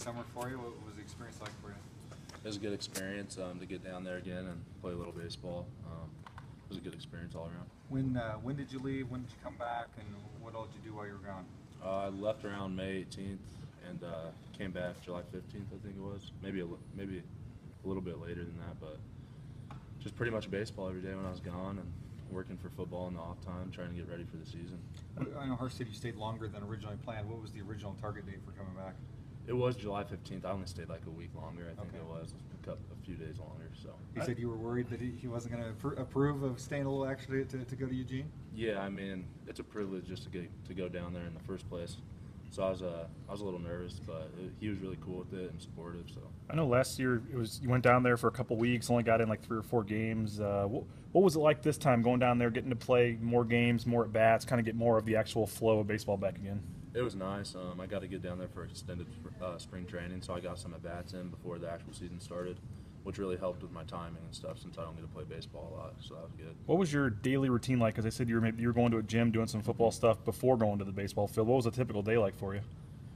summer for you? What was the experience like for you? It was a good experience to get down there again and play a little baseball. It was a good experience all around. When did you leave? When did you come back? And what all did you do while you were gone? I left around May 18th and came back July 15th, I think it was. Maybe a little bit later than that, but just pretty much baseball every day when I was gone and working for football in the off time, trying to get ready for the season. I know Hurst said you stayed longer than originally planned. What was the original target date for coming back? It was July 15th. I only stayed like a week longer. I think Okay. it was a few days longer. So He said you were worried that he wasn't going to approve of staying a little extra to go to Eugene? yeah, I mean it's a privilege just to go down there in the first place. So I was a little nervous, but he was really cool with it and supportive. So I know last year you went down there for a couple weeks, only got in like 3 or 4 games. What was it like this time, going down there, getting to play more games, more at bats, kind of get more of the actual flow of baseball back again? it was nice. I got to get down there for extended spring training, so I got some at bats in before the actual season started, which really helped with my timing and stuff since I don't get to play baseball a lot. So that was good. What was your daily routine like? Because I said you were going to a gym doing some football stuff before going to the baseball field. What was a typical day like for you?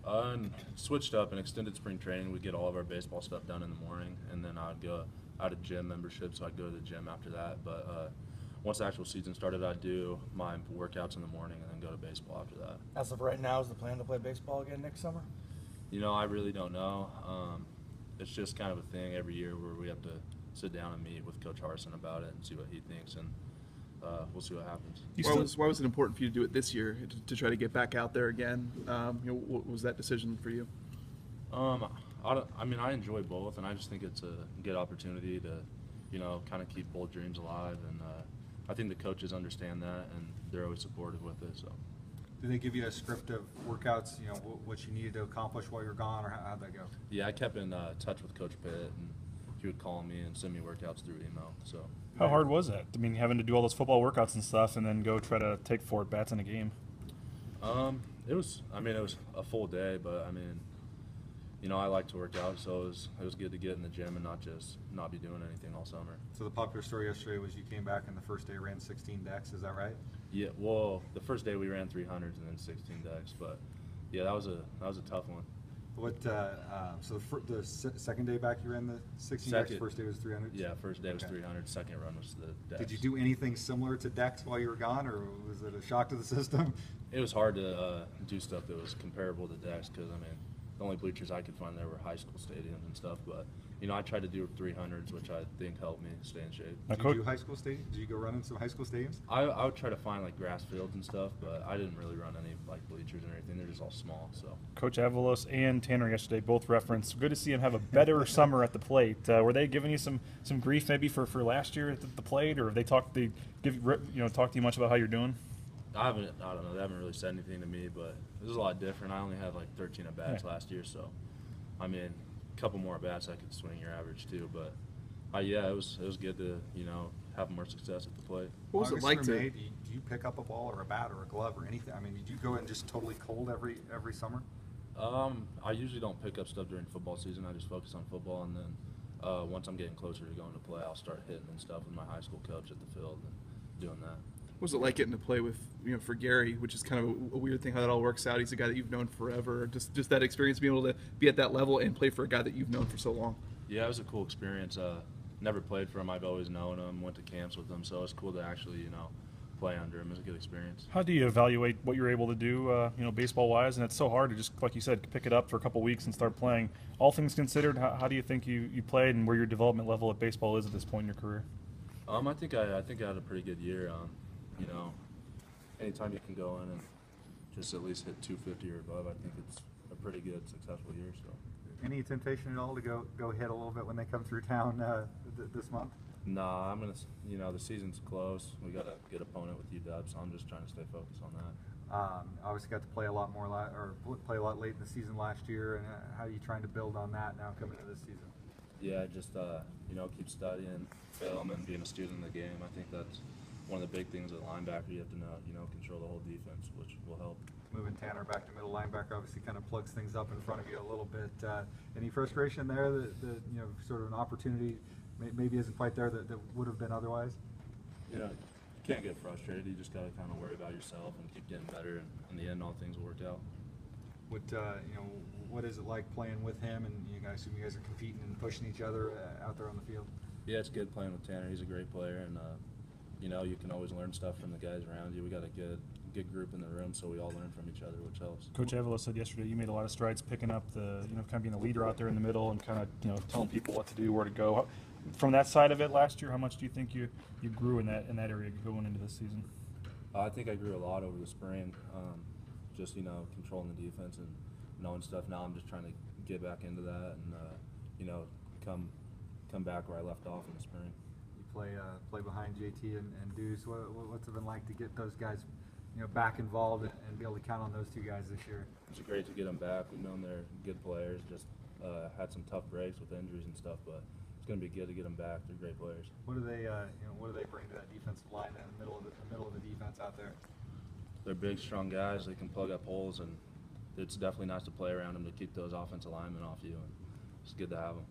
And switched up in extended spring training. We'd get all of our baseball stuff done in the morning, and then I had a gym membership, so I'd go to the gym after that. But once the actual season started, I'd do my workouts in the morning and then go to baseball after that. As of right now, is the plan to play baseball again next summer? You know, I really don't know. It's just kind of a thing every year where we have to sit down and meet with Coach Harsin about it and see what he thinks, and we'll see what happens. Why was it important for you to do it this year, to try to get back out there again? What was that decision for you? I mean, I enjoy both, and I just think it's a good opportunity to, kind of keep both dreams alive, and I think the coaches understand that, and they're always supportive with it. So, Did they give you a script of workouts, what you needed to accomplish while you were gone, or how'd that go? yeah, I kept in touch with Coach Pitt, and he would call me and send me workouts through email. So, How hard was that? I mean, having to do all those football workouts and stuff, and then go try to take 4 at bats in a game. it was a full day, but I mean, I like to work out, so it was good to get in the gym and not be doing anything all summer. So the popular story yesterday was you came back and the first day ran 16 decks. Is that right? Yeah, well, the first day we ran 300s and then 16 decks, but yeah, that was a tough one. What? So the second day back you ran the 16 decks. First day was 300. Yeah, first day was Okay. 300. Second run was the decks. Did you do anything similar to decks while you were gone, or was it a shock to the system? It was hard to do stuff that was comparable to decks because I mean, the only bleachers I could find there were high school stadiums and stuff. But I tried to do 300s, which I think helped me stay in shape. Now, Did you do high school stadiums? Did you go run in some high school stadiums? I would try to find like grass fields and stuff, but I didn't really run any like bleachers or anything. They're just all small. So Coach Avalos and Tanner yesterday both referenced, good to see him have a better summer at the plate. Were they giving you some grief maybe for last year at the plate, or have they talked to you much about how you're doing? I don't know. They haven't really said anything to me, but it was a lot different. I only had like 13 at bats last year, so I mean, a couple more at bats I could swing your average too. But yeah, it was good to have more success at the plate. What was it August like or to? May, do you pick up a ball or a bat or a glove or anything? I mean, did you go in just totally cold every summer? I usually don't pick up stuff during football season. I just focus on football, and then once I'm getting closer to going to play, I'll start hitting and stuff with my high school coach at the field and doing that. What was it like getting to play with, for Gary, which is kind of a weird thing how that all works out. He's a guy that you've known forever. Just that experience, being able to be at that level and play for a guy that you've known for so long. Yeah, it was a cool experience. Never played for him. I've always known him. Went to camps with him, so it's cool to actually, play under him. It was a good experience. How do you evaluate what you're able to do, baseball-wise? And it's so hard to just, like you said, pick it up for a couple weeks and start playing. All things considered, how do you think you played and where your development level at baseball is at this point in your career? I think I had a pretty good year. Anytime you can go in and just at least hit 250 or above, I think it's a pretty good, successful year. So, Any temptation at all to go hit a little bit when they come through town this month? nah, I'm gonna. The season's close. We got a good opponent with UW, so I'm just trying to stay focused on that. Obviously got to play a lot more, play a lot late in the season last year, and how are you trying to build on that now coming into this season? Yeah, just keep studying film and being a student of the game. I think that's one of the big things at linebacker. You have to know, control the whole defense, which will help. Moving Tanner back to middle linebacker obviously kind of plugs things up in front of you a little bit. Any frustration there that sort of an opportunity maybe isn't quite there that would have been otherwise? You can't get frustrated. You just got to kind of worry about yourself and keep getting better, and in the end, all things will work out. what is it like playing with him? And I assume you guys are competing and pushing each other out there on the field. Yeah, it's good playing with Tanner. He's a great player, and you can always learn stuff from the guys around you. We got a good group in the room, so we all learn from each other, which helps. Coach Avila said yesterday you made a lot of strides picking up the, kind of being the leader out there in the middle and kind of, telling people what to do, where to go. From that side of it last year, how much do you think you grew in that area going into this season? I think I grew a lot over the spring, just controlling the defense and knowing stuff. Now I'm just trying to get back into that and come back where I left off in the spring. You play behind JT and Deuce. What's it been like to get those guys back involved and be able to count on those two guys this year? It's great to get them back. We've known they're good players. Just had some tough breaks with injuries and stuff, but it's going to be good to get them back. They're great players. What do they bring to that defensive line in the middle of the defense out there? They're big, strong guys. They can plug up holes, and it's definitely nice to play around them to keep those offensive linemen off you. And it's good to have them.